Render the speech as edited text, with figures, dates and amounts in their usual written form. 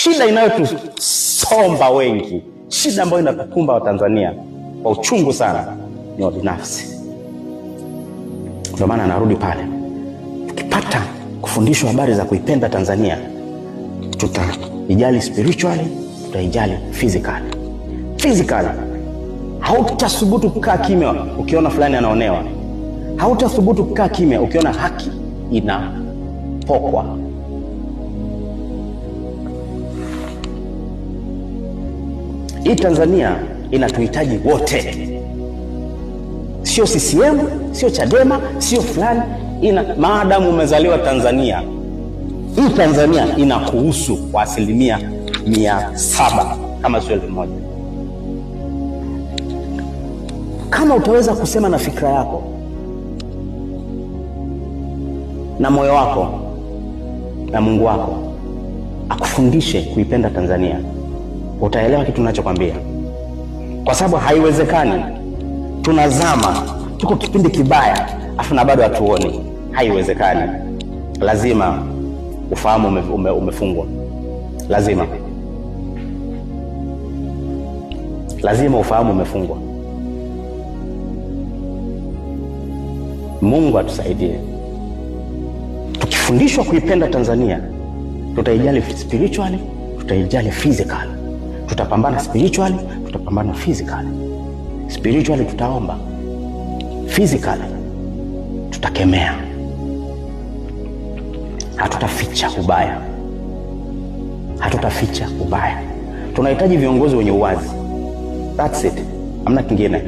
Shida inayotusomba wengi, shida ambayo inatukumba Watanzania kwa uchungu sana ni wabinafsi. Ndio maana narudi pale, tukipata kufundishwa habari za kuipenda Tanzania, tutaijali spiritually, tutaijali physically. Physically, hautathubutu kukaa kimya ukiona fulani anaonewa. Hautathubutu kukaa kimya ukiona haki inapokwa. Hii Tanzania inatuhitaji wote. Sio CCM, sio Chadema, sio fulani. Maadamu umezaliwa Tanzania, hii Tanzania inakuhusu kwa 700% kama sio 1000. Kama utaweza kusema na fikra yako na moyo wako na Mungu wako akufundishe kuipenda Tanzania, utaelewa kitu ninachokwambia. Kwa sababu haiwezekani tunazama, tuko kipindi kibaya afu na bado hatuoni. Haiwezekani. Lazima ufahamu umefungwa. Lazima ufahamu umefungwa. Mungu atusaidie. Tukifundishwa kuipenda Tanzania, tutaijali spiritually, tutaijali physically. Tutapambana spiritually, tutapambana physically. Spiritually tutaomba, physically tutakemea. Hatutaficha ubaya. Tunahitaji viongozi wenye uwazi. That's it. Hamna kingine.